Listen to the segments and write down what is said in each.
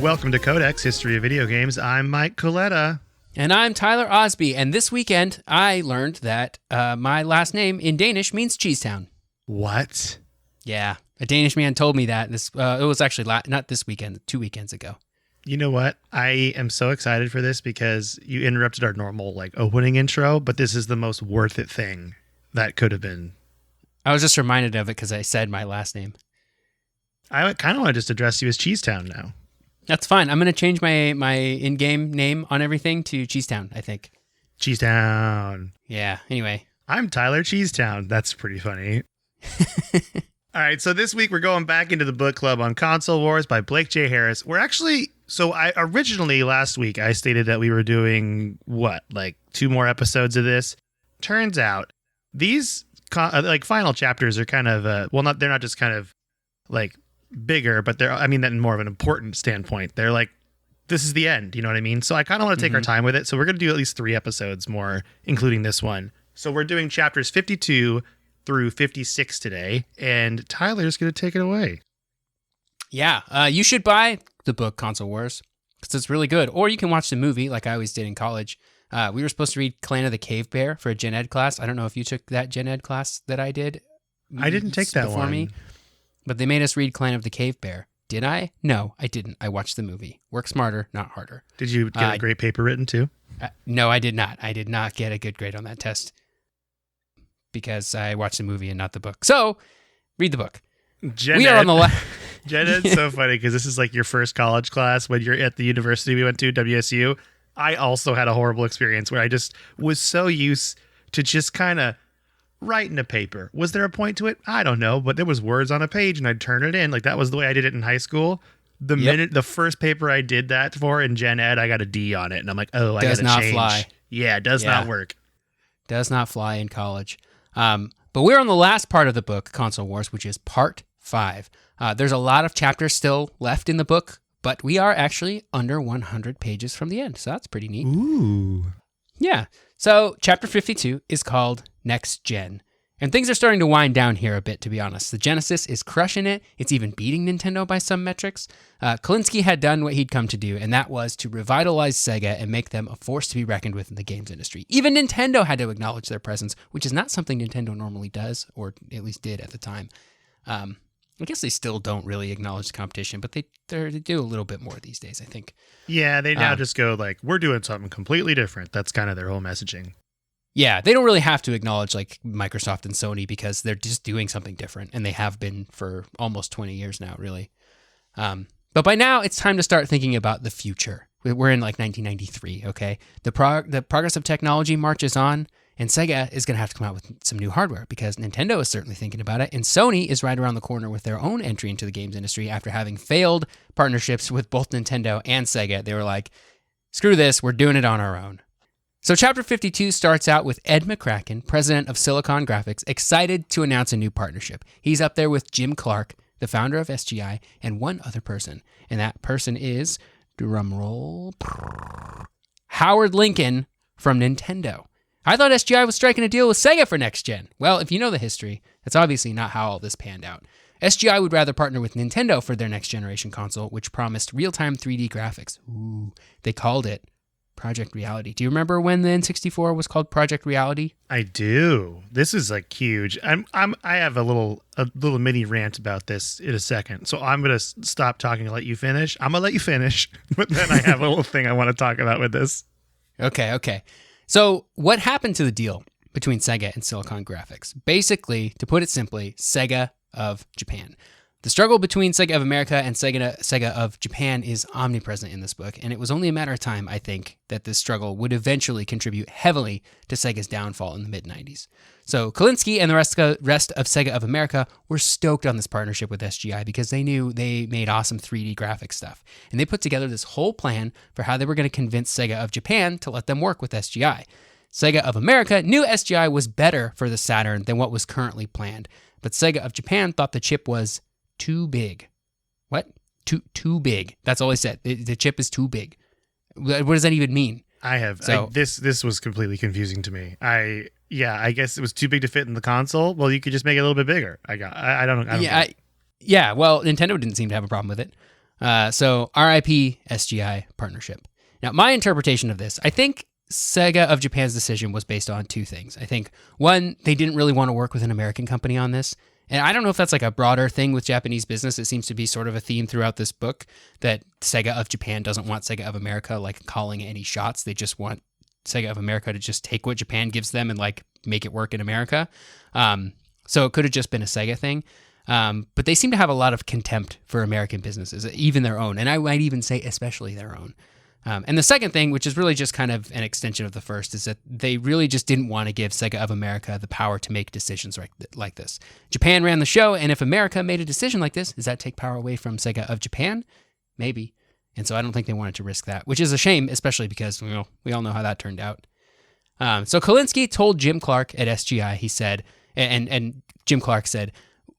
Welcome to Codex History of Video Games. I'm Mike Coletta. And I'm Tyler Osby, and this weekend I learned that my last name in Danish means Cheesetown. What? Yeah, a Danish man told me that. It was actually not this weekend, 2 weekends ago. You know what? I am so excited for this because you interrupted our normal opening intro, but this is the most worth it thing that could have been. I was just reminded of it because I said my last name. I kind of want to just address you as Cheesetown now. That's fine. I'm going to change my in-game name on everything to Cheesetown, I think. Cheesetown. Yeah, anyway. I'm Tyler Cheesetown. That's pretty funny. All right, so this week we're going back into the book club on Console Wars by Blake J. Harris. Originally last week I stated that we were doing, 2 more episodes of this. Turns out these final chapters are kind of, they're not just kind of bigger, but that in more of an important standpoint. They're this is the end, you know what I mean? So I kind of want to take our time with it. So we're going to do at least 3 episodes more, including this one. So we're doing chapters 52 through 56 today, and Tyler's going to take it away. Yeah, you should buy the book Console Wars because it's really good. Or you can watch the movie like I always did in college. We were supposed to read Clan of the Cave Bear for a Gen Ed class. I don't know if you took that Gen Ed class that I did. I didn't take that before one. Me, but they made us read Clan of the Cave Bear. Did I? No, I didn't. I watched the movie. Work smarter, not harder. Did you get a great paper written too? No, I did not. I did not get a good grade on that test because I watched the movie and not the book. So, read the book. Gen Ed's so funny because this is your first college class when you're at the university we went to, WSU. I also had a horrible experience where I just was so used to just kind of writing a paper. Was there a point to it? I don't know, but there was words on a page and I'd turn it in. That was the way I did it in high school. The first paper I did that for in Gen Ed, I got a D on it. And I'm like, oh, I got to change. Does not fly. Yeah, it does not work. Does not fly in college. But we're on the last part of the book, Console Wars, which is part 5. There's a lot of chapters still left in the book, but we are actually under 100 pages from the end. So that's pretty neat. Ooh. Yeah. So chapter 52 is called Next Gen. And things are starting to wind down here a bit, to be honest. The Genesis is crushing it. It's even beating Nintendo by some metrics. Kalinske had done what he'd come to do, and that was to revitalize Sega and make them a force to be reckoned with in the games industry. Even Nintendo had to acknowledge their presence, which is not something Nintendo normally does, or at least did at the time. I guess they still don't really acknowledge the competition, but they do a little bit more these days, I think. Yeah, they now just go we're doing something completely different. That's kind of their whole messaging. Yeah, they don't really have to acknowledge Microsoft and Sony because they're just doing something different, and they have been for almost 20 years now, really. But by now, it's time to start thinking about the future. We're in 1993, okay? The progress of technology marches on, and Sega is going to have to come out with some new hardware because Nintendo is certainly thinking about it, and Sony is right around the corner with their own entry into the games industry after having failed partnerships with both Nintendo and Sega. They were like, screw this, we're doing it on our own. So chapter 52 starts out with Ed McCracken, president of Silicon Graphics, excited to announce a new partnership. He's up there with Jim Clark, the founder of SGI, and one other person. And that person is, drumroll, Howard Lincoln from Nintendo. I thought SGI was striking a deal with Sega for next gen. Well, if you know the history, that's obviously not how all this panned out. SGI would rather partner with Nintendo for their next generation console, which promised real-time 3D graphics. Ooh, they called it Project Reality. Do you remember when the N64 was called Project Reality? I do. This is huge. I have a little mini rant about this in a second. So I'm going to stop talking and let you finish. I'm going to let you finish, but then I have a little thing I want to talk about with this. Okay. So what happened to the deal between Sega and Silicon Graphics? Basically, to put it simply, Sega of Japan. The struggle between Sega of America and Sega of Japan is omnipresent in this book, and it was only a matter of time, I think, that this struggle would eventually contribute heavily to Sega's downfall in the mid-90s. So Kalinske and the rest of Sega of America were stoked on this partnership with SGI because they knew they made awesome 3D graphics stuff, and they put together this whole plan for how they were going to convince Sega of Japan to let them work with SGI. Sega of America knew SGI was better for the Saturn than what was currently planned, but Sega of Japan thought the chip was too big. What? Too big. That's all I said. The chip is too big. What does that even mean? This was completely confusing to me. I guess it was too big to fit in the console. Well, you could just make it a little bit bigger. I don't know. Yeah. Well, Nintendo didn't seem to have a problem with it. So RIP SGI partnership. Now, my interpretation of this, I think Sega of Japan's decision was based on two things. I think, one, they didn't really want to work with an American company on this. And I don't know if that's like a broader thing with Japanese business. It seems to be sort of a theme throughout this book that Sega of Japan doesn't want Sega of America like calling any shots. They just want Sega of America to just take what Japan gives them and like make it work in America. So it could have just been a Sega thing. But they seem to have a lot of contempt for American businesses, even their own. And I might even say especially their own. And the second thing, which is really just kind of an extension of the first, is that they really just didn't want to give Sega of America the power to make decisions like this. Japan ran the show, and if America made a decision like this, does that take power away from Sega of Japan? Maybe. And so I don't think they wanted to risk that, which is a shame, especially because we all know how that turned out. So Kalinske told Jim Clark at SGI, he said, and Jim Clark said,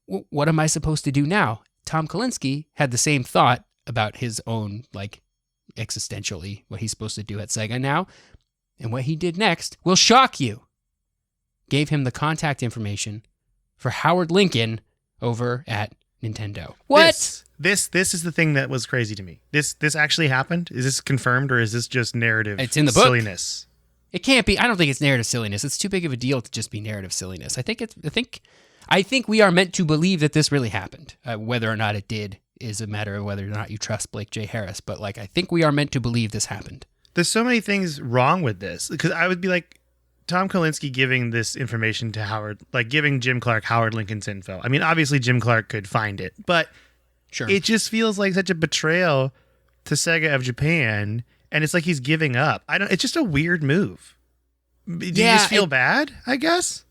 what am I supposed to do now? Tom Kalinske had the same thought about his own, like, existentially, what he's supposed to do at Sega now. And what he did next will shock you. Gave him the contact information for Howard Lincoln over at Nintendo. What? This is the thing that was crazy to me. This actually happened? Is this confirmed, or is this just narrative it's in the book. Silliness? It can't be. I don't think it's narrative silliness. It's too big of a deal to just be narrative silliness. I think we are meant to believe that this really happened. Whether or not it did is a matter of whether or not you trust Blake J. Harris. But like, I think we are meant to believe this happened. There's so many things wrong with this, because I would be like, Tom Kalinske giving this information to Howard, like giving Jim Clark Howard Lincoln's info. I mean, obviously Jim Clark could find it, but sure, it just feels like such a betrayal to Sega of Japan, and it's like he's giving up. It's just a weird move. Do you just feel bad, I guess?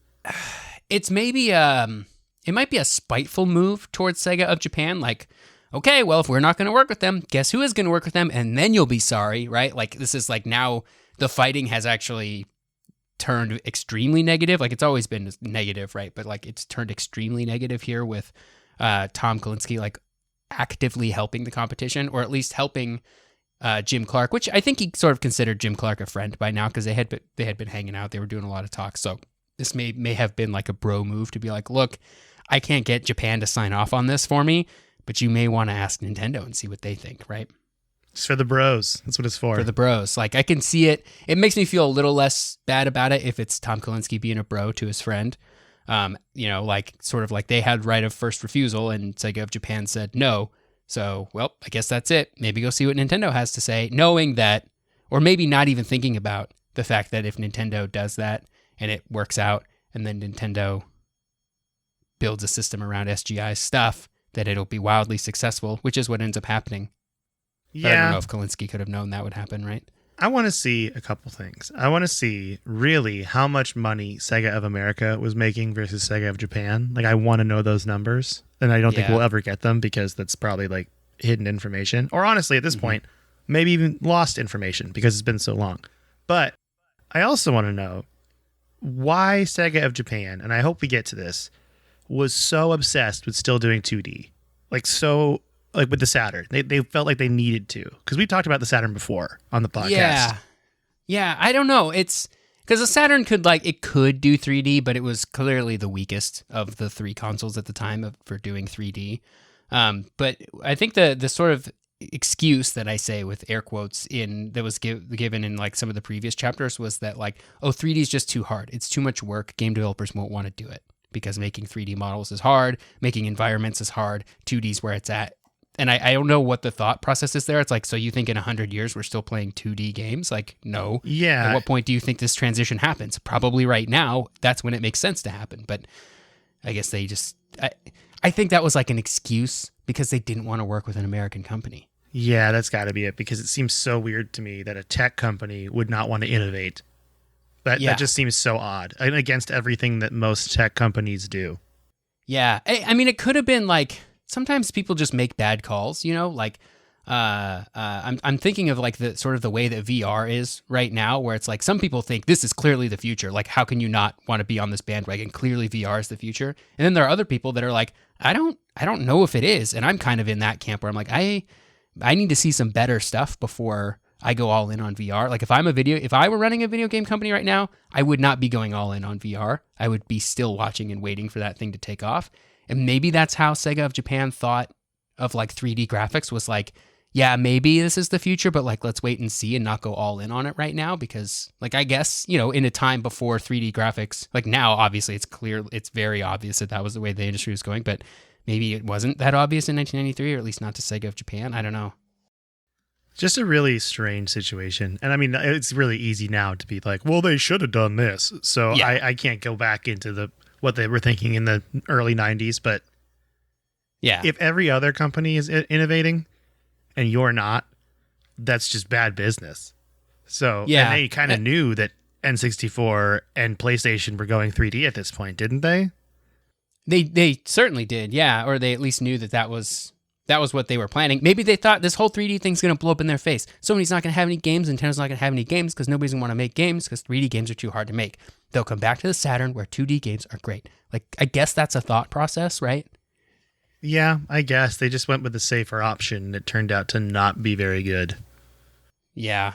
It's maybe it might be a spiteful move towards Sega of Japan, like, okay, well, if we're not going to work with them, guess who is going to work with them, and then you'll be sorry, right? Like, this is like, now the fighting has actually turned extremely negative. Like, it's always been negative, right? But like, it's turned extremely negative here with Tom Kalinske like actively helping the competition, or at least helping Jim Clark, which I think he sort of considered Jim Clark a friend by now, because they had been hanging out, they were doing a lot of talks. So this may have been like a bro move to be like, look, I can't get Japan to sign off on this for me, but you may want to ask Nintendo and see what they think, right? It's for the bros. That's what it's for. For the bros. Like, I can see it. It makes me feel a little less bad about it if it's Tom Kalinske being a bro to his friend. Like, sort of like they had right of first refusal and Sega of Japan said no. So, well, I guess that's it. Maybe go see what Nintendo has to say, knowing that, or maybe not even thinking about the fact that if Nintendo does that and it works out, and then Nintendo builds a system around SGI's stuff, that it'll be wildly successful, which is what ends up happening. Yeah. But I don't know if Kalinske could have known that would happen, right? I want to see a couple things. I want to see really how much money Sega of America was making versus Sega of Japan. Like, I want to know those numbers, and I don't think we'll ever get them, because that's probably like hidden information, or honestly at this point, maybe even lost information because it's been so long. But I also want to know why Sega of Japan, and I hope we get to this, was so obsessed with still doing 2D. Like, so, like with the Saturn. They felt like they needed to. Because we talked about the Saturn before on the podcast. Yeah, I don't know. It's because the Saturn could do 3D, but it was clearly the weakest of the three consoles at the time for doing 3D. But I think the sort of excuse that I say with air quotes that was given in like some of the previous chapters was that like, oh, 3D is just too hard. It's too much work. Game developers won't want to do it because making 3D models is hard. Making environments is hard. 2D is where it's at. And I don't know what the thought process is there. It's like, so you think in 100 years we're still playing 2D games? Like, no. Yeah. At what point do you think this transition happens? Probably right now. That's when it makes sense to happen. But I guess they just... I think that was like an excuse because they didn't want to work with an American company. Yeah, that's got to be it, because it seems so weird to me that a tech company would not want to innovate. That just seems so odd, and against everything that most tech companies do. Yeah. I mean, it could have been like... Sometimes people just make bad calls, you know, like I'm thinking of like the sort of the way that VR is right now, where it's like some people think this is clearly the future. Like, how can you not want to be on this bandwagon? Clearly VR is the future. And then there are other people that are like, I don't know if it is. And I'm kind of in that camp where I'm like, I need to see some better stuff before I go all in on VR. Like, if I were running a video game company right now, I would not be going all in on VR. I would be still watching and waiting for that thing to take off. And maybe that's how Sega of Japan thought of like 3D graphics was like, yeah, maybe this is the future, but like, let's wait and see and not go all in on it right now. Because like, I guess, in a time before 3D graphics, like now, obviously it's very obvious that was the way the industry was going, but maybe it wasn't that obvious in 1993, or at least not to Sega of Japan. I don't know. Just a really strange situation. And I mean, it's really easy now to be like, well, they should have done this. So yeah. I can't go back into what they were thinking in the early 90s. But yeah, if every other company is innovating and you're not, that's just bad business. So yeah, and they kind of knew that N64 and PlayStation were going 3D at this point, didn't they? They certainly did, yeah. Or they at least knew that was what they were planning. Maybe they thought this whole 3D thing's going to blow up in their face. Sony's not going to have any games. Nintendo's not going to have any games because nobody's going to want to make games because 3D games are too hard to make. They'll come back to the Saturn where 2D games are great. Like, I guess that's a thought process, right? Yeah, I guess. They just went with the safer option. It turned out to not be very good. Yeah.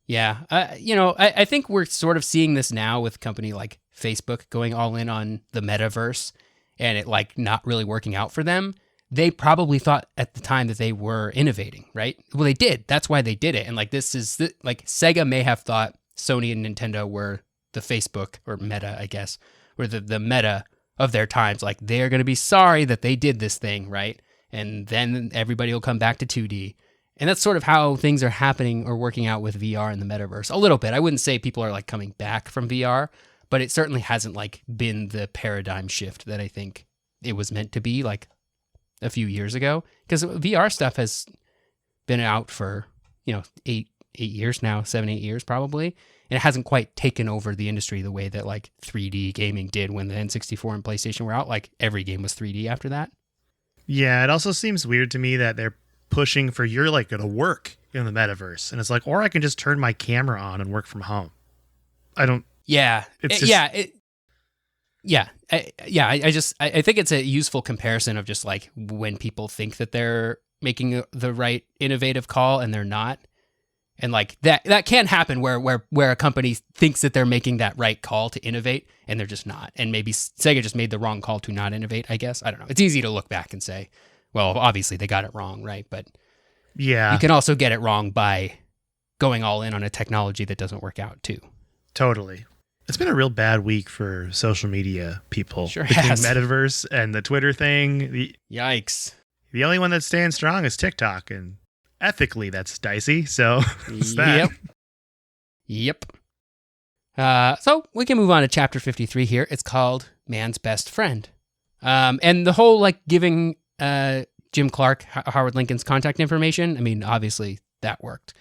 Yeah. I think we're sort of seeing this now with a company like Facebook going all in on the metaverse and it like not really working out for them. They probably thought at the time that they were innovating, right? Well, they did. That's why they did it. And like, like Sega may have thought Sony and Nintendo were the Facebook or Meta, I guess, were the Meta of their times. Like, they're going to be sorry that they did this thing, right? And then everybody will come back to 2D. And that's sort of how things are happening or working out with VR and the metaverse. A little bit. I wouldn't say people are like coming back from VR, but it certainly hasn't like been the paradigm shift that I think it was meant to be like a few years ago. Because VR stuff has been out for, 8 years now, 7-8 years probably. And it hasn't quite taken over the industry the way that like 3D gaming did when the N64 and PlayStation were out. Like every game was 3D after that. Yeah, it also seems weird to me that they're pushing for you're like going to work in the metaverse. And it's like, or I can just turn my camera on and work from home. I don't. Yeah. It's just, I think it's a useful comparison of just like when people think that they're making the right innovative call and they're not. And like that can happen where a company thinks that they're making that right call to innovate and they're just not. And maybe Sega just made the wrong call to not innovate, I guess. I don't know. It's easy to look back and say, well, obviously they got it wrong, right? But yeah, you can also get it wrong by going all in on a technology that doesn't work out too. Totally. It's been a real bad week for social media people. Sure between has. Metaverse and the Twitter thing. Yikes. The only one that's staying strong is TikTok, and ethically that's dicey. So that. Yep. So we can move on to chapter 53 here. It's called Man's Best Friend. And the whole like giving Jim Clark Howard Lincoln's contact information, I mean, obviously that worked.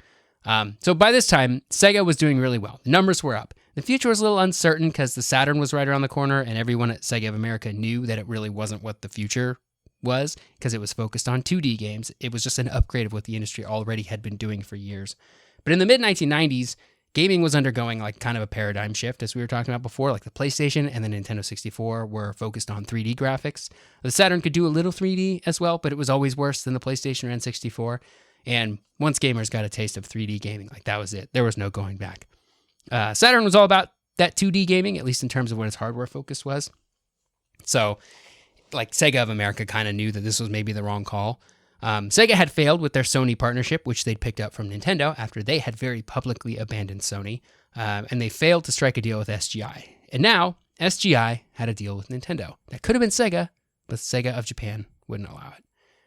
So by this time, Sega was doing really well. The numbers were up. The future was a little uncertain because the Saturn was right around the corner and everyone at Sega of America knew that it really wasn't what the future was because it was focused on 2D games. It was just an upgrade of what the industry already had been doing for years. But in the mid-1990s, gaming was undergoing like kind of a paradigm shift, as we were talking about before. Like the PlayStation and the Nintendo 64 were focused on 3D graphics. The Saturn could do a little 3D as well, but it was always worse than the PlayStation or N64. And once gamers got a taste of 3D gaming, like that was it. There was no going back. Saturn was all about that 2D gaming, at least in terms of what its hardware focus was. So like Sega of America kind of knew that this was maybe the wrong call. Sega had failed with their Sony partnership, which they'd picked up from Nintendo after they had very publicly abandoned Sony, and they failed to strike a deal with SGI. And now, SGI had a deal with Nintendo. That could have been Sega, but Sega of Japan wouldn't allow it.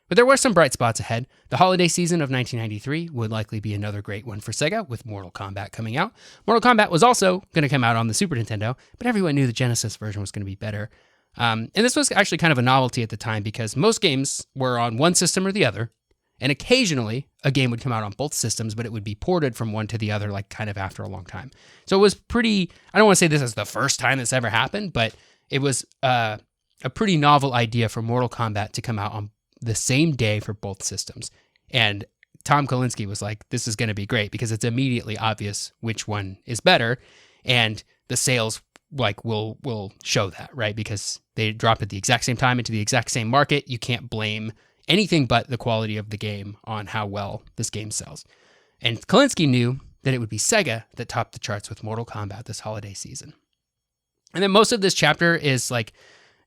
But there were some bright spots ahead. The holiday season of 1993 would likely be another great one for Sega, with Mortal Kombat coming out. Mortal Kombat was also going to come out on the Super Nintendo, but everyone knew the Genesis version was going to be better. And this was actually kind of a novelty at the time because most games were on one system or the other, and occasionally a game would come out on both systems, but it would be ported from one to the other, like kind of after a long time. So it was pretty, I don't want to say this is the first time this ever happened, but it was a pretty novel idea for Mortal Kombat to come out on the same day for both systems. And Tom Kalinske was like, this is going to be great because it's immediately obvious which one is better. And the sales like will show that, right? Because they dropped at the exact same time into the exact same market. You can't blame anything but the quality of the game on how well this game sells. And Kalinske knew that it would be Sega that topped the charts with Mortal Kombat this holiday season. And then most of this chapter is like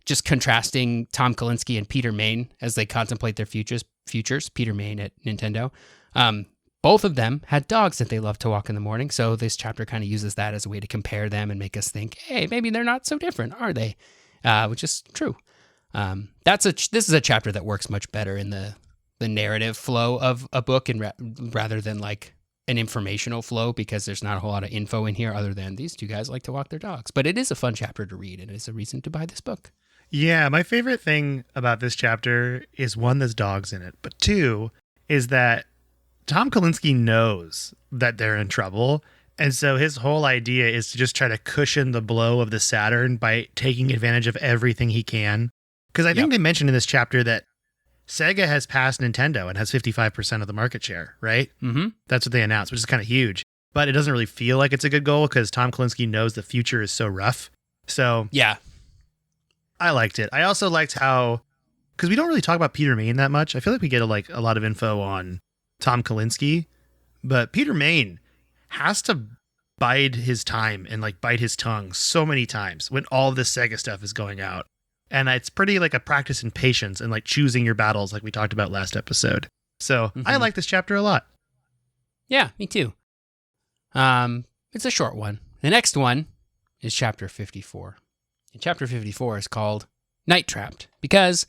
just contrasting Tom Kalinske and Peter Main as they contemplate their futures. futures, Peter Main at Nintendo. Both of them had dogs that they loved to walk in the morning, so this chapter kind of uses that as a way to compare them and make us think, hey, maybe they're not so different, are they? Which is true. This is a chapter that works much better in the narrative flow of a book and rather than like an informational flow, because there's not a whole lot of info in here other than these two guys like to walk their dogs. But it is a fun chapter to read, and it's a reason to buy this book. Yeah, my favorite thing about this chapter is, one, there's dogs in it, but two is that Tom Kalinske knows that they're in trouble, and so his whole idea is to just try to cushion the blow of the Saturn by taking advantage of everything he can. Because I think they mentioned in this chapter that Sega has passed Nintendo and has 55% of the market share, right? Mm-hmm. That's what they announced, which is kind of huge. But it doesn't really feel like it's a good goal because Tom Kalinske knows the future is so rough. So yeah, I liked it. I also liked how, because we don't really talk about Peter Main that much. I feel like we get a lot of info on Tom Kalinske, but Peter Main has to bide his time and like bite his tongue so many times when all this Sega stuff is going out. And it's pretty like a practice in patience and like choosing your battles like we talked about last episode. So I like this chapter a lot. Yeah, me too. It's a short one. The next one is chapter 54. And chapter 54 is called Night Trapped, because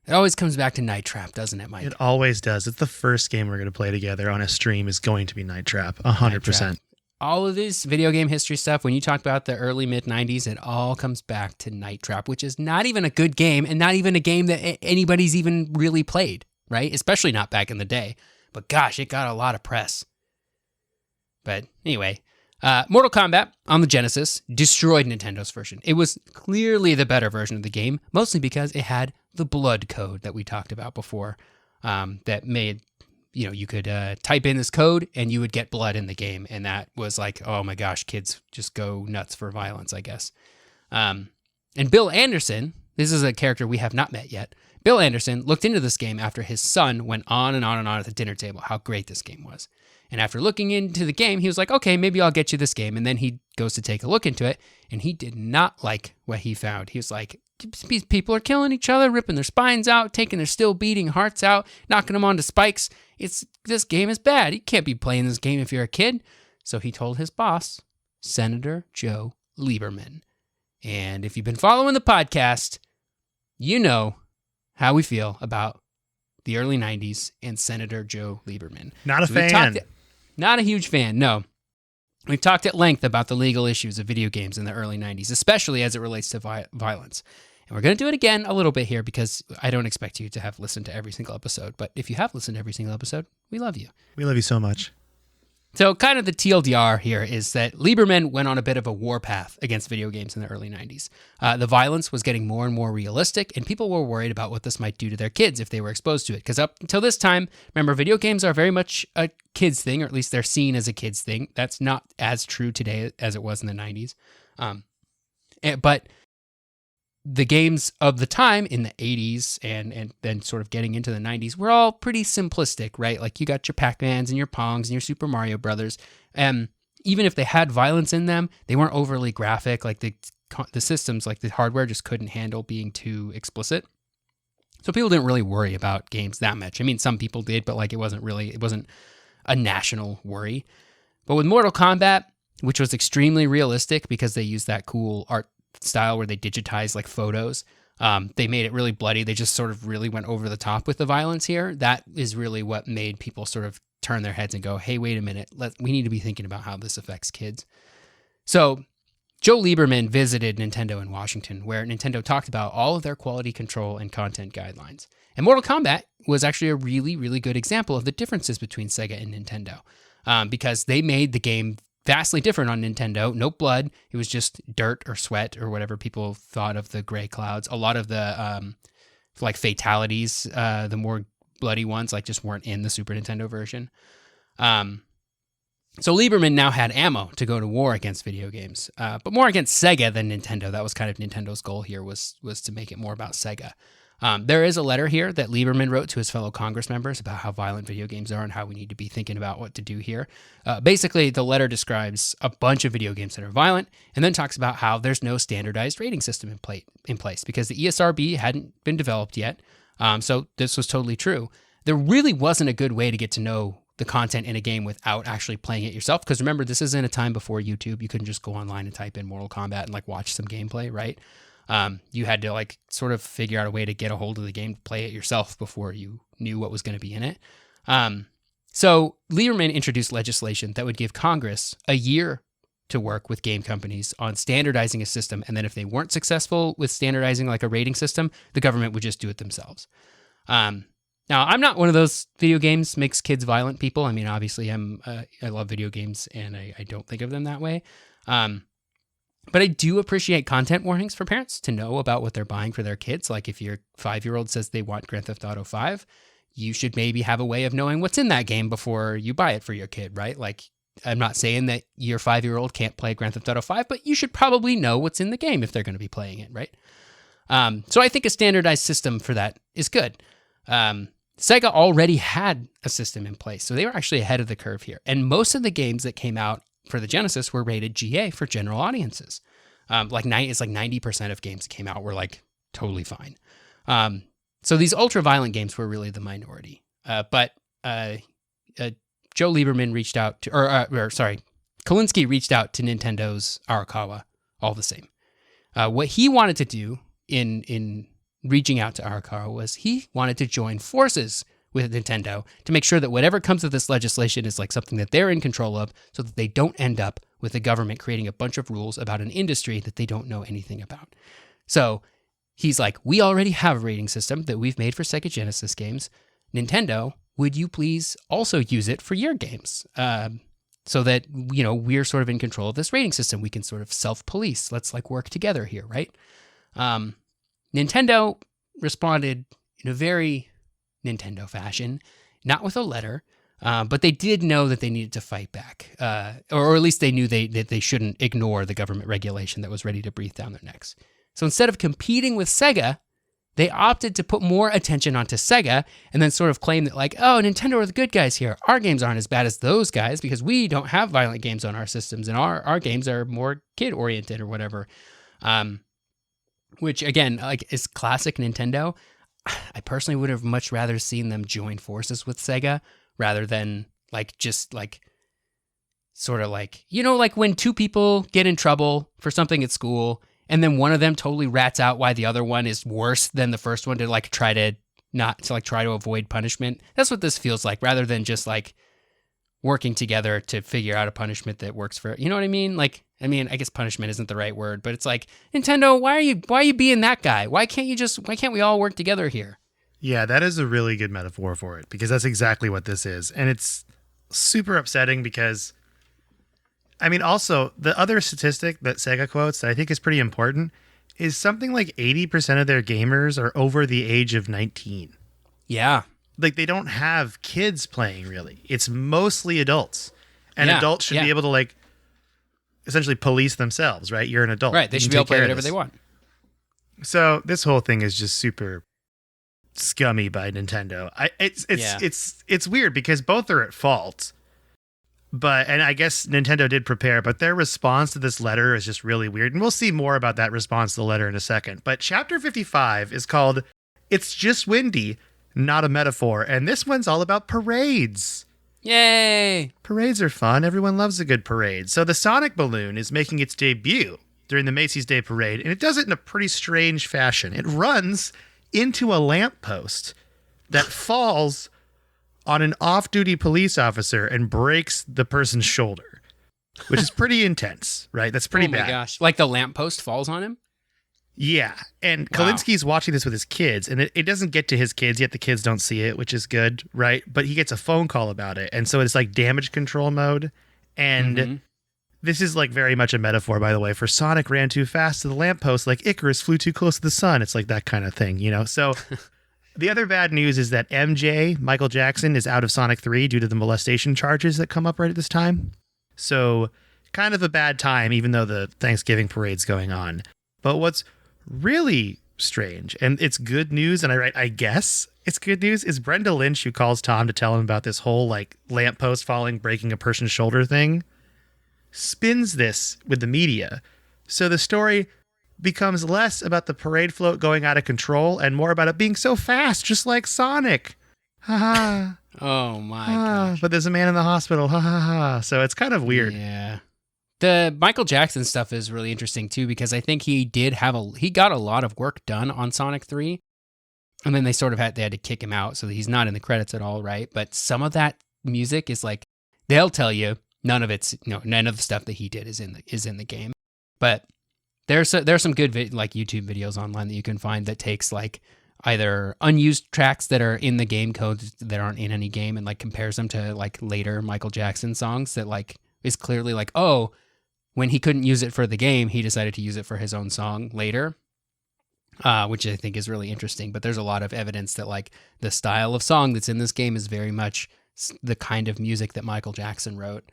it always comes back to Night Trap, doesn't it, Mike? It always does. It's the first game we're going to play together on a stream is going to be Night Trap, 100%. All of this video game history stuff, when you talk about the early mid-90s, it all comes back to Night Trap, which is not even a good game and not even a game that anybody's even really played, right? Especially not back in the day. But gosh, it got a lot of press. But anyway, Mortal Kombat on the Genesis destroyed Nintendo's version. It was clearly the better version of the game, mostly because it had the blood code that we talked about before, that made, you could type in this code and you would get blood in the game. And that was like, oh my gosh, kids just go nuts for violence, I guess. And Bill Anderson, this is a character we have not met yet. Bill Anderson looked into this game after his son went on and on and on at the dinner table, how great this game was. And after looking into the game, he was like, okay, maybe I'll get you this game. And then he goes to take a look into it, and he did not like what he found. He was like, these people are killing each other, ripping their spines out, taking their still beating hearts out, knocking them onto spikes. This game is bad. You can't be playing this game if you're a kid. So he told his boss, Senator Joe Lieberman. And if you've been following the podcast, you know how we feel about the early 90s and Senator Joe Lieberman. Not a fan. Not a huge fan, no. We've talked at length about the legal issues of video games in the early 90s, especially as it relates to violence. And we're going to do it again a little bit here because I don't expect you to have listened to every single episode. But if you have listened to every single episode, we love you. We love you so much. So kind of the TLDR here is that Lieberman went on a bit of a warpath against video games in the early 90s. The violence was getting more and more realistic, and people were worried about what this might do to their kids if they were exposed to it. Because up until this time, remember, video games are very much a kids thing, or at least they're seen as a kids thing. That's not as true today as it was in the 90s. But the games of the time in the 80s and then sort of getting into the 90s were all pretty simplistic, right? Like you got your Pac-Mans and your Pongs and your Super Mario Brothers. Even if they had violence in them, they weren't overly graphic. Like the systems, like the hardware just couldn't handle being too explicit. So people didn't really worry about games that much. I mean, some people did, but like it wasn't a national worry. But with Mortal Kombat, which was extremely realistic because they used that cool art style where they digitize like photos. They made it really bloody. They just sort of really went over the top with the violence here. That is really what made people sort of turn their heads and go, hey, wait a minute. We need to be thinking about how this affects kids. So Joe Lieberman visited Nintendo in Washington, where Nintendo talked about all of their quality control and content guidelines. And Mortal Kombat was actually a really, really good example of the differences between Sega and Nintendo, because they made the game vastly different on Nintendo. No blood. It was just dirt or sweat or whatever people thought of the gray clouds. A lot of the like fatalities, the more bloody ones, like just weren't in the Super Nintendo version. So Lieberman now had ammo to go to war against video games, but more against Sega than Nintendo. That was kind of Nintendo's goal here, was to make it more about Sega. There is a letter here that Lieberman wrote to his fellow Congress members about how violent video games are and how we need to be thinking about what to do here. Basically, the letter describes a bunch of video games that are violent and then talks about how there's no standardized rating system in place because the ESRB hadn't been developed yet. So this was totally true. there really wasn't a good way to get to know the content in a game without actually playing it yourself. Because remember, this is in a time before YouTube. You couldn't just go online and type in Mortal Kombat and like watch some gameplay, right? You had to like sort of figure out a way to get a hold of the game, play it yourself before you knew what was going to be in it. So Lieberman introduced legislation that would give Congress a year to work with game companies on standardizing a system. And then if they weren't successful with standardizing like a rating system, the government would just do it themselves. Now, I'm not one of those video games makes kids violent people. I mean, obviously, I love video games, and I don't think of them that way. But I do appreciate content warnings for parents to know about what they're buying for their kids. Like if your 5-year-old says they want Grand Theft Auto 5, you should maybe have a way of knowing what's in that game before you buy it for your kid, right? Like, I'm not saying that your 5-year-old can't play Grand Theft Auto 5, but you should probably know what's in the game if they're going to be playing it, right? So I think a standardized system for that is good. Sega already had a system in place, so they were actually ahead of the curve here. And most of the games that came out for the Genesis were rated GA for general audiences. It's like 90% of games that came out were like totally fine. So these ultra violent games were really the minority. But Joe Lieberman reached out to, Kolinsky reached out to Nintendo's RoccoW all the same. What he wanted to do in reaching out to RoccoW was he wanted to join forces with Nintendo to make sure that whatever comes of this legislation is like something that they're in control of, so that they don't end up with the government creating a bunch of rules about an industry that they don't know anything about. So he's like, we already have a rating system that we've made for Sega Genesis games. Nintendo, would you please also use it for your games? So that, you know, we're sort of in control of this rating system. We can sort of self-police. Let's like work together here, right? Nintendo responded in a very Nintendo fashion, not with a letter, but they did know that they needed to fight back, or at least they knew that they shouldn't ignore the government regulation that was ready to breathe down their necks. So instead of competing with Sega, they opted to put more attention onto Sega and then sort of claim that like, oh, Nintendo are the good guys here. Our games aren't as bad as those guys because we don't have violent games on our systems and our games are more kid-oriented or whatever. Which, again, like is classic Nintendo. I personally would have much rather seen them join forces with Sega rather than like just like sort of like, you know, like when two people get in trouble for something at school and then one of them totally rats out why the other one is worse than the first one to try to avoid punishment. That's what this feels like, rather than just like working together to figure out a punishment that works for, you know what I mean? Like, I mean, I guess punishment isn't the right word, but it's like, Nintendo, why are you being that guy? Why can't we all work together here? Yeah, that is a really good metaphor for it, because that's exactly what this is. And it's super upsetting because, I mean, also the other statistic that Sega quotes that I think is pretty important is something like 80% of their gamers are over the age of 19. Yeah. Like they don't have kids playing really. It's mostly adults. And adults should be able to like essentially police themselves, right? You're an adult. Right. They should be able to play whatever they want. So this whole thing is just super scummy by Nintendo. It's weird because both are at fault. And I guess Nintendo did prepare, but their response to this letter is just really weird. And we'll see more about that response to the letter in a second. But chapter 55 is called It's Just Windy, Not a Metaphor. And this one's all about parades. Yay! Parades are fun. Everyone loves a good parade. So the Sonic balloon is making its debut during the Macy's Day Parade, and it does it in a pretty strange fashion. It runs into a lamppost that falls on an off-duty police officer and breaks the person's shoulder, which is pretty intense, right? That's pretty bad. Oh my gosh. Like the lamppost falls on him? Yeah. And Kolinsky's watching this with his kids, and it doesn't get to his kids yet. The kids don't see it, which is good, right? But he gets a phone call about it. And so it's like damage control mode. And this is like very much a metaphor, by the way, for Sonic ran too fast to the lamppost like Icarus flew too close to the sun. It's like that kind of thing, you know? So the other bad news is that MJ, Michael Jackson, is out of Sonic 3 due to the molestation charges that come up right at this time. So kind of a bad time, even though the Thanksgiving parade's going on. But what's really strange, and it's good news, and I guess it's good news, is Brenda Lynch, who calls Tom to tell him about this whole like lamppost falling, breaking a person's shoulder thing, spins this with the media. So the story becomes less about the parade float going out of control and more about it being so fast, just like Sonic. Ha ha. Oh my gosh. But there's a man in the hospital. Ha ha ha. So it's kind of weird. Yeah. The Michael Jackson stuff is really interesting too, because I think he got a lot of work done on Sonic 3. And then they had to kick him out, so he's not in the credits at all, right? But some of that music is like, they'll tell you none of the stuff that he did is in the game. But there's some good YouTube videos online that you can find that takes like either unused tracks that are in the game code that aren't in any game and like compares them to like later Michael Jackson songs that like is clearly like, oh, when he couldn't use it for the game, he decided to use it for his own song later. Which I think is really interesting. But there's a lot of evidence that like the style of song that's in this game is very much the kind of music that Michael Jackson wrote.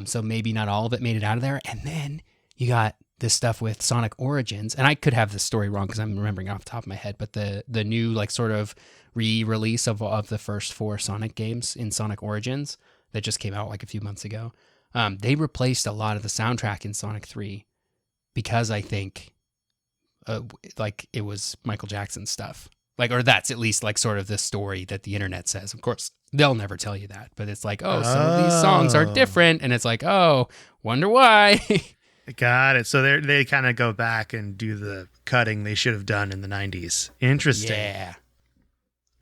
So maybe not all of it made it out of there. And then you got this stuff with Sonic Origins. And I could have this story wrong because I'm remembering off the top of my head. But the new like sort of re-release of the first 4 Sonic games in Sonic Origins that just came out like a few months ago. They replaced a lot of the soundtrack in Sonic 3 because I think... like it was Michael Jackson stuff, like, or that's at least like sort of the story that the internet says. Of course, they'll never tell you that, but it's like, oh, some of these songs are different, and it's like, oh, wonder why. Got it. So they kind of go back and do the cutting they should have done in the 90s. Interesting. Yeah.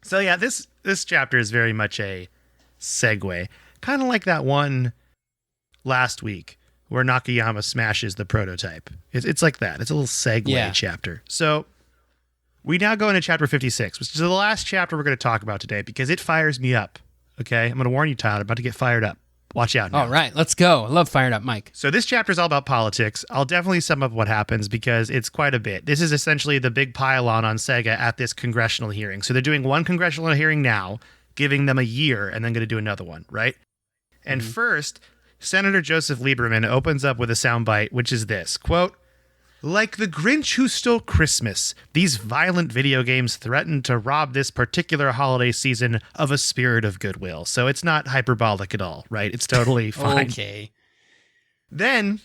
So yeah, this chapter is very much a segue, kind of like that one last week where Nakayama smashes the prototype. It's like that. It's a little segue chapter. So we now go into chapter 56, which is the last chapter we're going to talk about today because it fires me up. Okay? I'm going to warn you, Tyler, about to get fired up. Watch out now. All right, let's go. I love Fired Up Mike. So this chapter is all about politics. I'll definitely sum up what happens because it's quite a bit. This is essentially the big pile-on Sega at this congressional hearing. So they're doing one congressional hearing now, giving them a year, and then going to do another one, right? And first... Senator Joseph Lieberman opens up with a soundbite, which is this, quote, "Like the Grinch who stole Christmas, these violent video games threaten to rob this particular holiday season of a spirit of goodwill." So it's not hyperbolic at all, right? It's totally fine. Okay. Then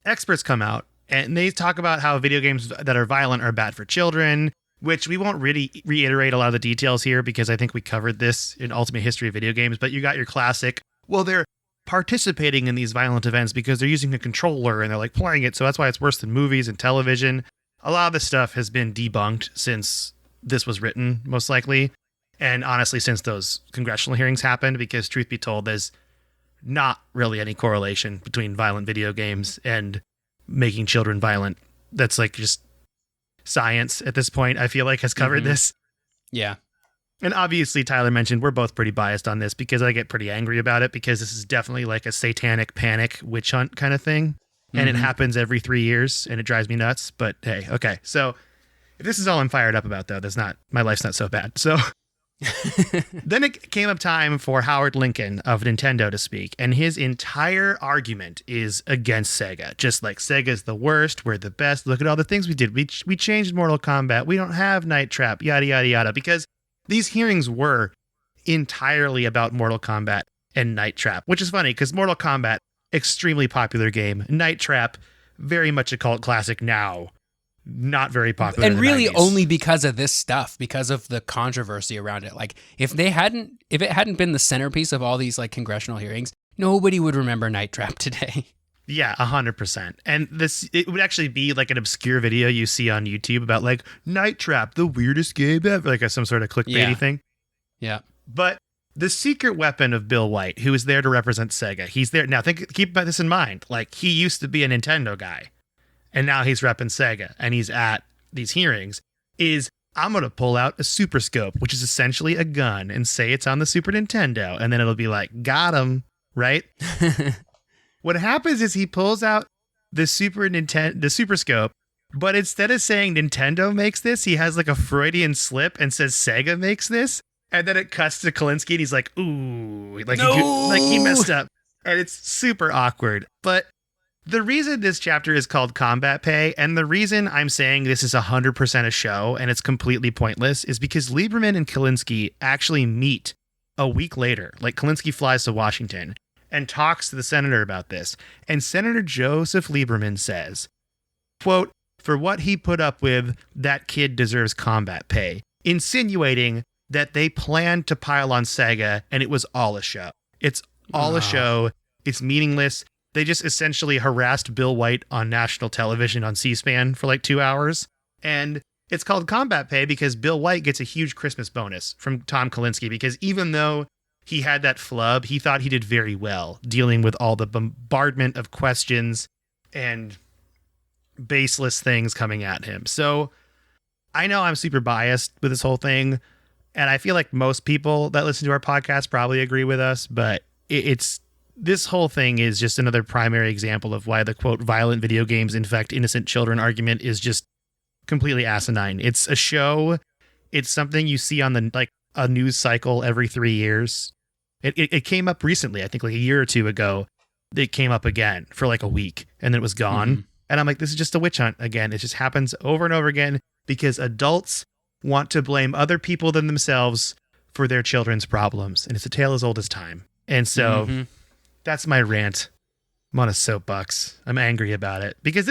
experts come out and they talk about how video games that are violent are bad for children, which we won't really reiterate a lot of the details here because I think we covered this in Ultimate History of Video Games, but you got your classic, well, they're participating in these violent events because they're using a controller and they're like playing it, so that's why it's worse than movies and television. A lot of this stuff has been debunked since this was written, most likely, and honestly since those congressional hearings happened, because truth be told, there's not really any correlation between violent video games and making children violent. That's like just science at this point, I feel like, has covered this. Yeah. And obviously, Tyler mentioned we're both pretty biased on this because I get pretty angry about it because this is definitely like a satanic panic witch hunt kind of thing. And it happens every 3 years and it drives me nuts. But hey, okay. So if this is all I'm fired up about, though, my life's not so bad. So then it came up time for Howard Lincoln of Nintendo to speak. And his entire argument is against Sega. Just like Sega's the worst. We're the best. Look at all the things we did. We changed Mortal Kombat. We don't have Night Trap, yada, yada, yada. Because these hearings were entirely about Mortal Kombat and Night Trap, which is funny because Mortal Kombat, extremely popular game. Night Trap, very much a cult classic now. Not very popular. And really 90s. Only because of this stuff, because of the controversy around it. Like if it hadn't been the centerpiece of all these like congressional hearings, nobody would remember Night Trap today. Yeah, 100%. And it would actually be like an obscure video you see on YouTube about like Night Trap, the weirdest game ever, like some sort of clickbaity thing. Yeah. But the secret weapon of Bill White, who is there to represent Sega, he's there now. Keep this in mind. Like he used to be a Nintendo guy, and now he's repping Sega, and he's at these hearings. I'm gonna pull out a Super Scope, which is essentially a gun, and say it's on the Super Nintendo, and then it'll be like, got him, right? What happens is he pulls out the Super Scope, but instead of saying Nintendo makes this, he has like a Freudian slip and says Sega makes this. And then it cuts to Kalinske and he's like, ooh, like, no! He messed up. And it's super awkward. But the reason this chapter is called Combat Pay, and the reason I'm saying this is 100% a show and it's completely pointless, is because Lieberman and Kalinske actually meet a week later. Like Kalinske flies to Washington and talks to the senator about this. And Senator Joseph Lieberman says, quote, "For what he put up with, that kid deserves combat pay," insinuating that they planned to pile on Sega, and it was all a show. It's all a show. It's meaningless. They just essentially harassed Bill White on national television on C-SPAN for like 2 hours. And it's called Combat Pay because Bill White gets a huge Christmas bonus from Tom Kalinske, because even though he had that flub, he thought he did very well dealing with all the bombardment of questions and baseless things coming at him. So I know I'm super biased with this whole thing, and I feel like most people that listen to our podcast probably agree with us, but it's this whole thing is just another primary example of why the quote violent video games infect innocent children argument is just completely asinine. It's a show. It's something you see on the like a news cycle every 3 years. It came up recently, I think like a year or two ago. It came up again for like a week and then it was gone. Mm-hmm. And I'm like, this is just a witch hunt again. It just happens over and over again because adults want to blame other people than themselves for their children's problems. And it's a tale as old as time. And so that's my rant. I'm on a soapbox. I'm angry about it because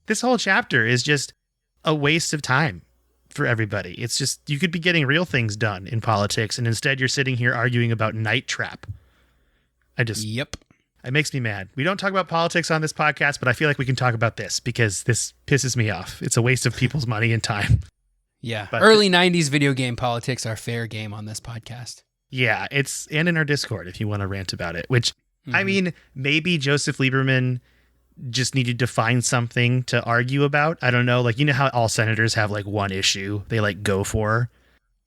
this whole chapter is just a waste of time for everybody. It's just, you could be getting real things done in politics, and instead you're sitting here arguing about Night Trap. It makes me mad. We don't talk about politics on this podcast, but I feel like we can talk about this because this pisses me off. It's a waste of people's money and time. Yeah. But early 90s video game politics are fair game on this podcast. Yeah, and in our Discord if you want to rant about it, which, I mean, maybe Joseph Lieberman just needed to find something to argue about. I don't know. Like, you know how all senators have like one issue they like go for?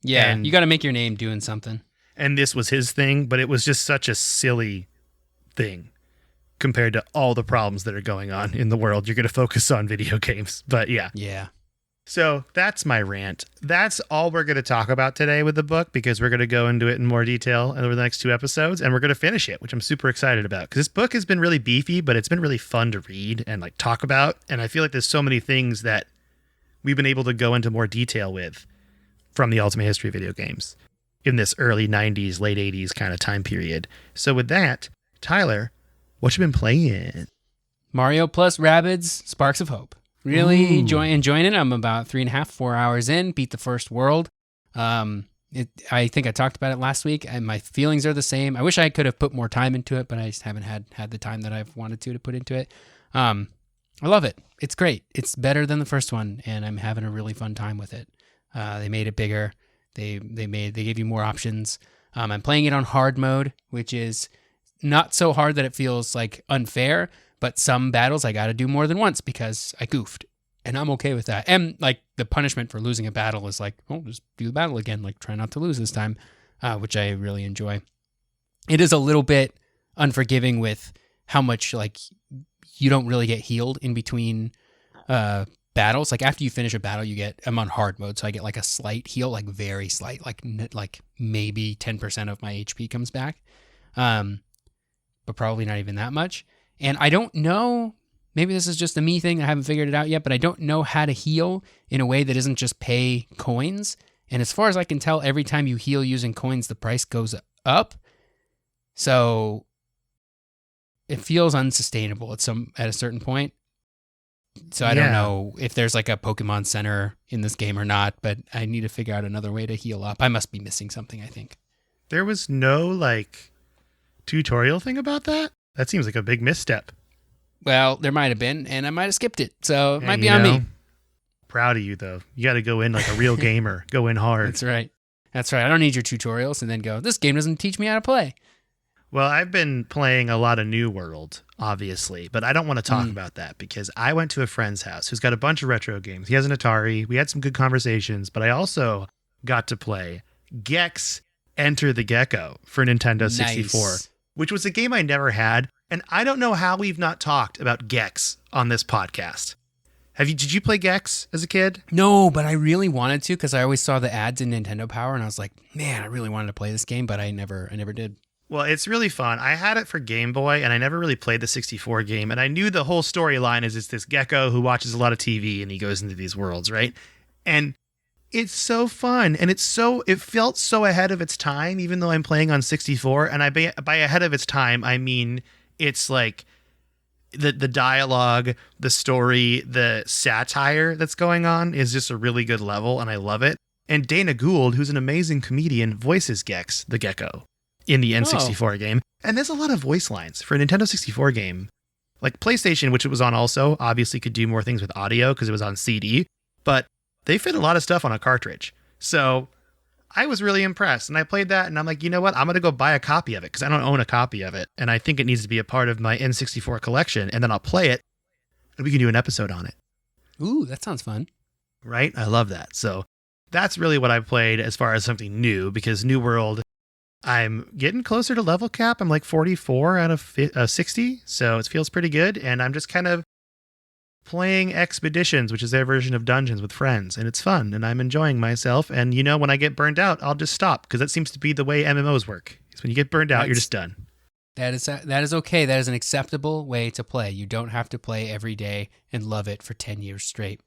Yeah, you got to make your name doing something. And this was his thing, but it was just such a silly thing compared to all the problems that are going on in the world. You're going to focus on video games. But yeah. Yeah. So that's my rant. That's all we're going to talk about today with the book, because we're going to go into it in more detail over the next 2 episodes, and we're going to finish it, which I'm super excited about, because this book has been really beefy, but it's been really fun to read and like talk about. And I feel like there's so many things that we've been able to go into more detail with from the Ultimate History of Video Games in this early 90s, late 80s kind of time period. So with that, Tyler, what you been playing? Mario plus Rabbids Sparks of Hope. Really enjoying it. I'm about 3.5-4 hours in. Beat the first world. I think I talked about it last week, and my feelings are the same. I wish I could have put more time into it, but I just haven't had the time that I've wanted to put into it. I love it. It's great. It's better than the first one, and I'm having a really fun time with it. They made it bigger. They gave you more options. I'm playing it on hard mode, which is not so hard that it feels like unfair. But some battles I got to do more than once because I goofed, and I'm okay with that. And like the punishment for losing a battle is like, oh, just do the battle again. Like try not to lose this time, which I really enjoy. It is a little bit unforgiving with how much like you don't really get healed in between battles. Like after you finish a battle, I'm on hard mode, so I get like a slight heal, like very slight, like maybe 10% of my HP comes back, but probably not even that much. And I don't know, maybe this is just a me thing, I haven't figured it out yet, but I don't know how to heal in a way that isn't just pay coins. And as far as I can tell, every time you heal using coins, the price goes up. So it feels unsustainable at a certain point. So I don't know if there's like a Pokemon Center in this game or not, but I need to figure out another way to heal up. I must be missing something, I think. There was no like tutorial thing about that? That seems like a big misstep. Well, there might have been, and I might have skipped it, so it might be on me. Proud of you, though. You got to go in like a real gamer. Go in hard. That's right. I don't need your tutorials and then go, this game doesn't teach me how to play. Well, I've been playing a lot of New World, obviously, but I don't want to talk about that because I went to a friend's house who's got a bunch of retro games. He has an Atari. We had some good conversations, but I also got to play Gex Enter the Gecko for Nintendo 64. Nice. Which was a game I never had, and I don't know how we've not talked about Gex on this podcast. Did you play Gex as a kid? No, but I really wanted to because I always saw the ads in Nintendo Power, and I was like, man, I really wanted to play this game, but I never did. Well, it's really fun. I had it for Game Boy, and I never really played the 64 game, and I knew the whole storyline is it's this gecko who watches a lot of TV, and he goes into these worlds, right? And it's so fun, and it felt so ahead of its time, even though I'm playing on 64. And by ahead of its time, I mean it's like the dialogue, the story, the satire that's going on is just a really good level, and I love it. And Dana Gould, who's an amazing comedian, voices Gex, the gecko, in the N64 game. And there's a lot of voice lines for a Nintendo 64 game. Like PlayStation, which it was on also, obviously could do more things with audio because it was on CD, but they fit a lot of stuff on a cartridge. So I was really impressed, and I played that, and I'm like, you know what? I'm going to go buy a copy of it because I don't own a copy of it, and I think it needs to be a part of my N64 collection, and then I'll play it, and we can do an episode on it. Ooh, that sounds fun. Right? I love that. So that's really what I've played as far as something new, because New World, I'm getting closer to level cap. I'm like 44 out of 60, so it feels pretty good, and I'm just kind of playing Expeditions, which is their version of Dungeons with friends, and it's fun, and I'm enjoying myself. And you know, when I get burned out, I'll just stop, because that seems to be the way MMOs work. Is when you get burned out, you're just done. That is okay. That is an acceptable way to play. You don't have to play every day and love it for 10 years straight.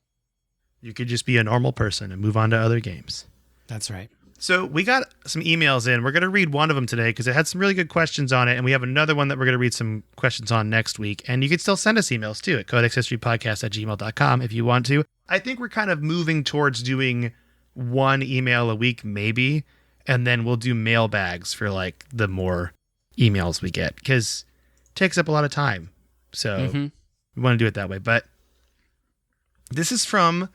You could just be a normal person and move on to other games. That's right. So we got some emails in. We're going to read one of them today because it had some really good questions on it. And we have another one that we're going to read some questions on next week. And you can still send us emails too at codexhistorypodcast@gmail.com if you want to. I think we're kind of moving towards doing one email a week, maybe. And then we'll do mailbags for like the more emails we get, because it takes up a lot of time. So we want to do it that way. But this is from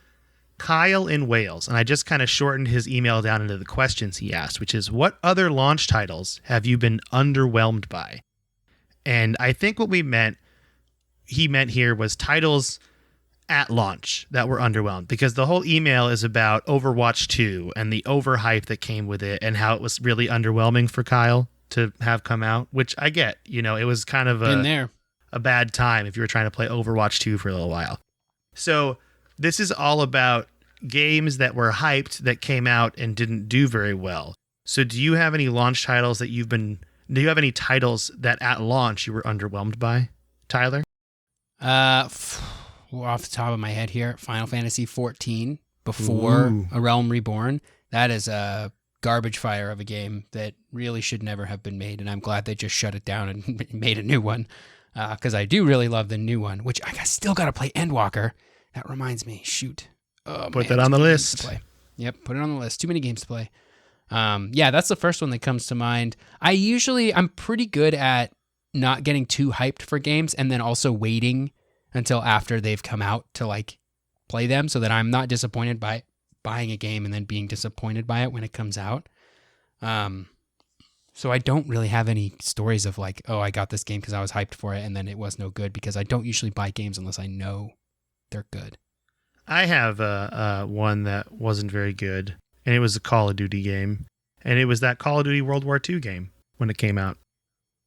Kyle in Wales, and I just kind of shortened his email down into the questions he asked, which is, what other launch titles have you been underwhelmed by? And I think what he meant here was titles at launch that were underwhelmed, because the whole email is about Overwatch 2 and the overhype that came with it and how it was really underwhelming for Kyle to have come out, which I get. You know, it was kind of a bad time if you were trying to play Overwatch 2 for a little while. So this is all about games that were hyped that came out and didn't do very well. So do you have any launch titles that do you have any titles that at launch you were underwhelmed by, Tyler? Off the top of my head here, Final Fantasy XIV before A Realm Reborn. That is a garbage fire of a game that really should never have been made. And I'm glad they just shut it down and made a new one. Because I do really love the new one, which I still got to play Endwalker. That reminds me. Shoot. Put that on the list. Yep, put it on the list. Too many games to play. Yeah, that's the first one that comes to mind. I'm pretty good at not getting too hyped for games and then also waiting until after they've come out to like play them, so that I'm not disappointed by buying a game and then being disappointed by it when it comes out. So I don't really have any stories of like, oh, I got this game because I was hyped for it and then it was no good, because I don't usually buy games unless I know they're good. I have one that wasn't very good, and it was a Call of Duty game, and it was that Call of Duty World War II game when it came out.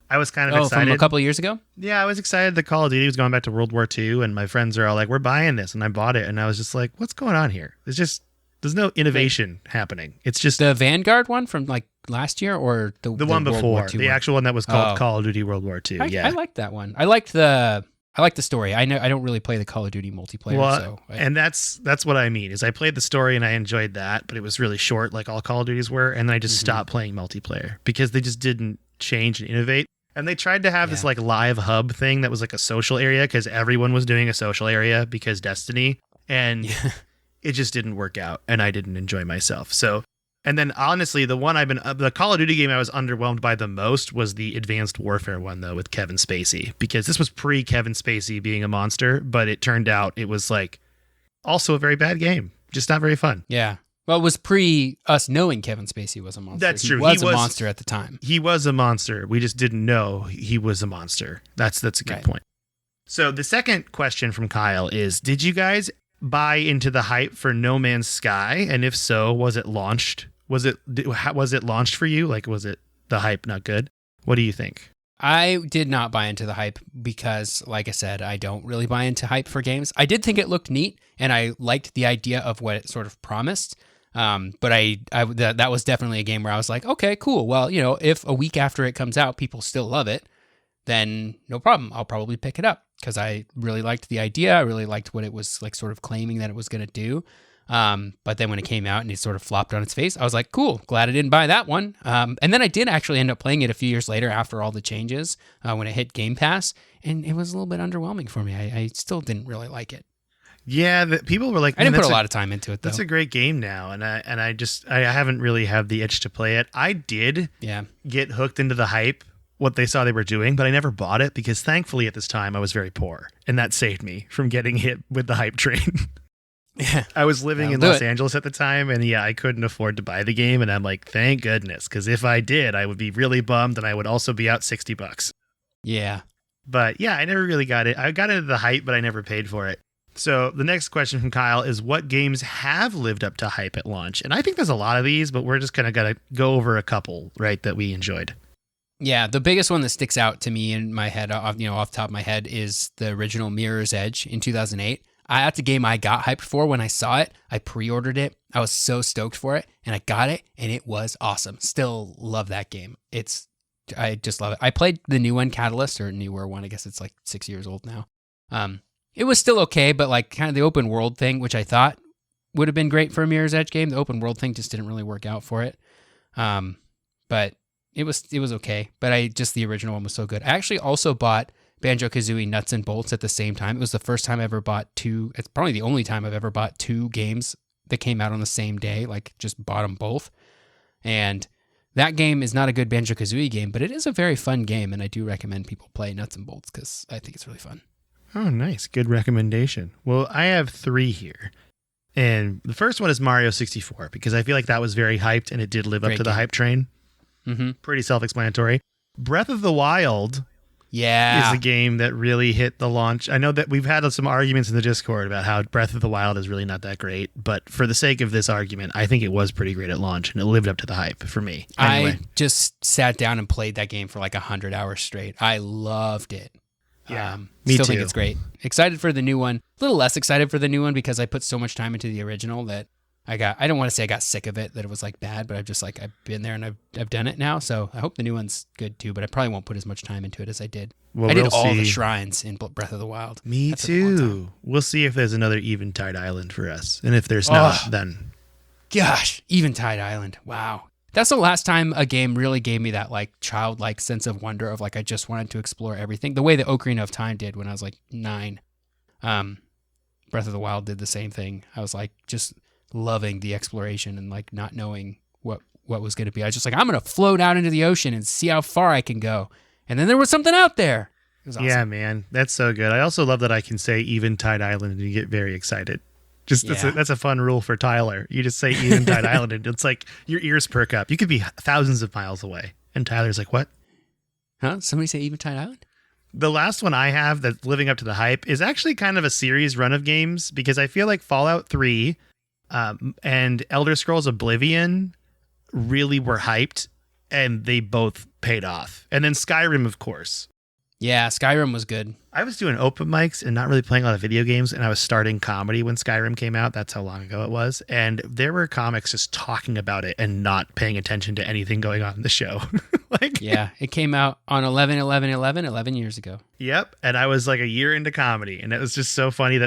I was kind of excited. From a couple of years ago? Yeah, I was excited that Call of Duty was going back to World War II, and my friends are all like, we're buying this, and I bought it, and I was just like, what's going on here? There's no innovation happening. It's just the Vanguard one from like last year, or the one before, the actual one that was called Call of Duty World War II. I liked that one. I liked the story. I don't really play the Call of Duty multiplayer. And that's what I mean, is I played the story and I enjoyed that, but it was really short, like all Call of Duties were, and then I just stopped playing multiplayer because they just didn't change and innovate. And they tried to have this like live hub thing that was like a social area, because everyone was doing a social area because Destiny, and it just didn't work out, and I didn't enjoy myself. So, and then honestly, the Call of Duty game I was underwhelmed by the most was the Advanced Warfare one, though, with Kevin Spacey, because this was pre Kevin Spacey being a monster, but it turned out it was like also a very bad game, just not very fun. Yeah. Well, it was pre us knowing Kevin Spacey was a monster. That's true. He was a monster at the time. He was a monster. We just didn't know he was a monster. That's a good point. So the second question from Kyle is, did you guys buy into the hype for No Man's Sky? And if so, was it launched? Was it launched for you? Like, was it the hype not good? What do you think? I did not buy into the hype because, like I said, I don't really buy into hype for games. I did think it looked neat, and I liked the idea of what it sort of promised. But that was definitely a game where I was like, okay, cool. Well, you know, if a week after it comes out, people still love it, then no problem. I'll probably pick it up because I really liked the idea. I really liked what it was like sort of claiming that it was going to do. But then when it came out and it sort of flopped on its face, I was like, cool, glad I didn't buy that one. And then I did actually end up playing it a few years later after all the changes, when it hit Game Pass, and it was a little bit underwhelming for me. I still didn't really like it. Yeah, people were like, I didn't put a lot of time into it, though. That's a great game now, and I haven't really had the itch to play it. I did get hooked into the hype, what they saw they were doing, but I never bought it because thankfully at this time I was very poor, and that saved me from getting hit with the hype train. Yeah, I was living in Los Angeles at the time, and I couldn't afford to buy the game, and I'm like, thank goodness, because if I did, I would be really bummed, and I would also be out $60. Yeah. But yeah, I never really got it. I got into the hype, but I never paid for it. So the next question from Kyle is, what games have lived up to hype at launch? And I think there's a lot of these, but we're just kind of going to go over a couple, right, that we enjoyed. Yeah, the biggest one that sticks out to me in my head, off the top of my head, is the original Mirror's Edge in 2008. That's a game I got hyped for when I saw it. I pre-ordered it. I was so stoked for it, and I got it, and it was awesome. Still love that game. I just love it. I played the new one, Catalyst, or newer one. I guess it's like 6 years old now. It was still okay, but like kind of the open world thing, which I thought would have been great for a Mirror's Edge game. The open world thing just didn't really work out for it. But it was okay. But the original one was so good. I actually also bought Banjo-Kazooie Nuts and Bolts at the same time. It was the first time I ever bought two. It's probably the only time I've ever bought two games that came out on the same day, like just bought them both. And that game is not a good Banjo-Kazooie game, but it is a very fun game, and I do recommend people play Nuts and Bolts because I think it's really fun. Oh, nice. Good recommendation. Well, I have 3 here. And the first one is Mario 64, because I feel like that was very hyped, and it did live up to the hype train. Mm-hmm. Pretty self-explanatory. Breath of the Wild is a game that really hit the launch. I know that we've had some arguments in the Discord about how Breath of the Wild is really not that great, but for the sake of this argument, I think it was pretty great at launch, and it lived up to the hype for me. Anyway. I just sat down and played that game for like 100 hours straight. I loved it. Yeah, me still too. Think it's great. Excited for the new one. A little less excited for the new one because I put so much time into the original that I don't want to say I got sick of it, that it was like bad, but I've been there and I've done it now. So I hope the new one's good too, but I probably won't put as much time into it as I did. Well, I did all the shrines in Breath of the Wild. Me too. We'll see if there's another Eventide Island for us. And if there's not, then... Gosh, Eventide Island. Wow. That's the last time a game really gave me that like childlike sense of wonder of like I just wanted to explore everything. The way that Ocarina of Time did when I was like 9. Breath of the Wild did the same thing. I was like just loving the exploration and like not knowing what was going to be. I was just like, I'm going to float out into the ocean and see how far I can go. And then there was something out there. It was awesome. Yeah, man. That's so good. I also love that I can say Eventide Island and you get very excited. That's a fun rule for Tyler. You just say Eventide Island and it's like your ears perk up. You could be thousands of miles away. And Tyler's like, what? Huh? Somebody say Eventide Island? The last one I have that's living up to the hype is actually kind of a series run of games because I feel like Fallout 3 and Elder Scrolls Oblivion really were hyped and they both paid off. And then Skyrim, of course. Yeah, Skyrim was good. I was doing open mics and not really playing a lot of video games, and I was starting comedy when Skyrim came out. That's how long ago it was. And there were comics just talking about it and not paying attention to anything going on in the show. Yeah, it came out on 11 years ago. Yep, and I was like a year into comedy, and it was just so funny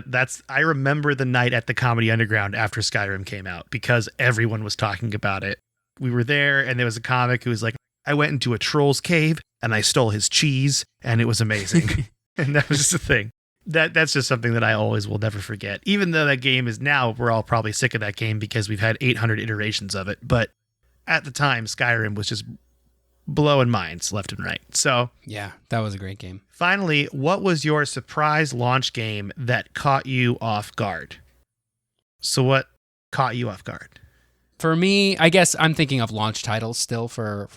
I remember the night at the Comedy Underground after Skyrim came out because everyone was talking about it. We were there, and there was a comic who was like, I went into a troll's cave and I stole his cheese and it was amazing. And that was just a thing. That's just something that I always will never forget. Even though that game is now, we're all probably sick of that game because we've had 800 iterations of it. But at the time, Skyrim was just blowing minds left and right. So yeah, that was a great game. Finally, what was your surprise launch game that caught you off guard? So what caught you off guard? For me, I guess I'm thinking of launch titles still for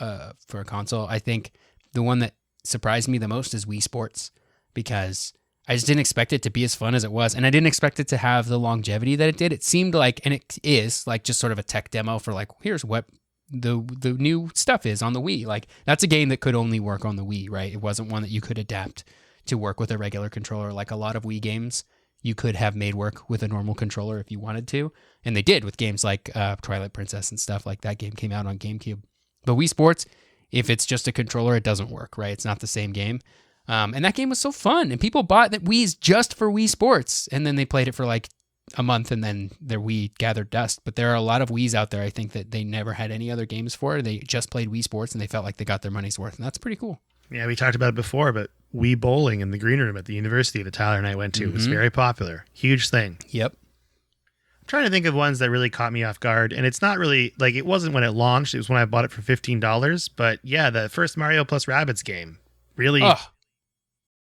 a console. I think the one that surprised me the most is Wii Sports because I just didn't expect it to be as fun as it was, and I didn't expect it to have the longevity that it did. It seemed like, and it is like just sort of a tech demo for like, here's what the new stuff is on the Wii. Like that's a game that could only work on the Wii, right? It wasn't one that you could adapt to work with a regular controller. Like a lot of Wii games, you could have made work with a normal controller if you wanted to, and they did with games like Twilight Princess and stuff like that. Game came out on GameCube. But Wii Sports, if it's just a controller, it doesn't work, right? It's not the same game. And that game was so fun. And people bought that Wii's just for Wii Sports. And then they played it for like a month and then their Wii gathered dust. But there are a lot of Wiis out there, I think, that they never had any other games for. They just played Wii Sports and they felt like they got their money's worth. And that's pretty cool. Yeah, we talked about it before, but Wii bowling in the green room at the university that Tyler and I went to. It was very popular. Huge thing. Yep. I'm trying to think of ones that really caught me off guard. And it's not really, like, it wasn't when it launched. It was when I bought it for $15. But yeah, the first Mario plus Rabbids game. Really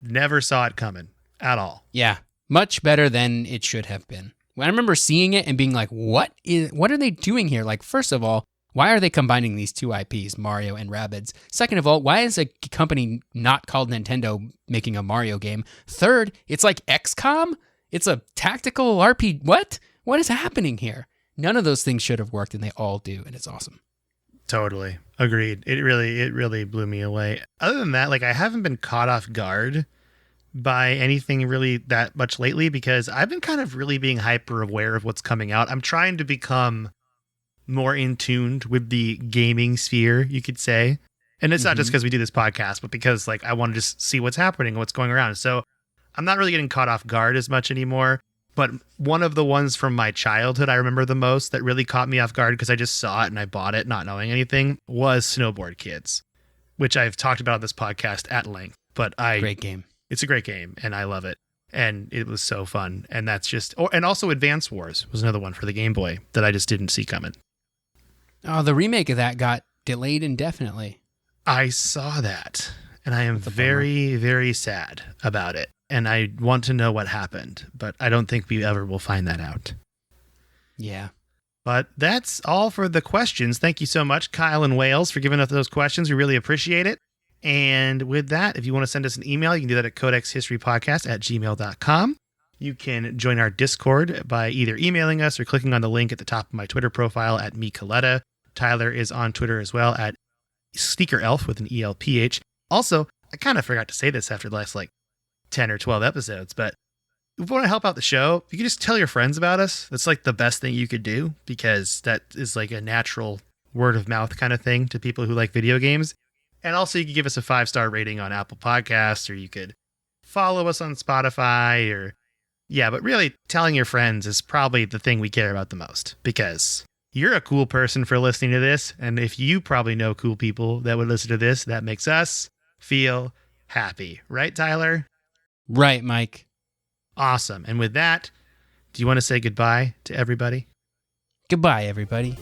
never saw it coming at all. Yeah. Much better than it should have been. When I remember seeing it and being like, what are they doing here? Like, first of all, why are they combining these two IPs, Mario and Rabbids? Second of all, why is a company not called Nintendo making a Mario game? Third, it's like XCOM? It's a tactical RPG. What? What is happening here? None of those things should have worked, and they all do, and it's awesome. Totally. Agreed. It really blew me away. Other than that, like, I haven't been caught off guard by anything really that much lately because I've been kind of really being hyper aware of what's coming out. I'm trying to become more in tuned with the gaming sphere, you could say. And it's not just because we do this podcast, but because like I want to just see what's happening, what's going around. So I'm not really getting caught off guard as much anymore. But one of the ones from my childhood I remember the most that really caught me off guard because I just saw it and I bought it not knowing anything was Snowboard Kids, which I've talked about on this podcast at length. But Great game. It's a great game and I love it. And it was so fun. And that's just, and also Advance Wars was another one for the Game Boy that I just didn't see coming. Oh, the remake of that got delayed indefinitely. I saw that, and I am very, very sad about it. And I want to know what happened, but I don't think we ever will find that out. Yeah. But that's all for the questions. Thank you so much, Kyle and Wales, for giving us those questions. We really appreciate it. And with that, if you want to send us an email, you can do that at codexhistorypodcast@gmail.com. You can join our Discord by either emailing us or clicking on the link at the top of my Twitter profile at @mecoletta. Tyler is on Twitter as well at SneakerElf with an ELPH. Also, I kind of forgot to say this after the last 10 or 12 episodes, but if you want to help out the show, you can just tell your friends about us. That's the best thing you could do because that is a natural word of mouth kind of thing to people who like video games. And also you could give us a 5-star rating on Apple Podcasts, or you could follow us on Spotify but really telling your friends is probably the thing we care about the most because you're a cool person for listening to this. And if you probably know cool people that would listen to this, that makes us feel happy. Right, Tyler? Right, Mike. Awesome. And with that, do you want to say goodbye to everybody? Goodbye, everybody.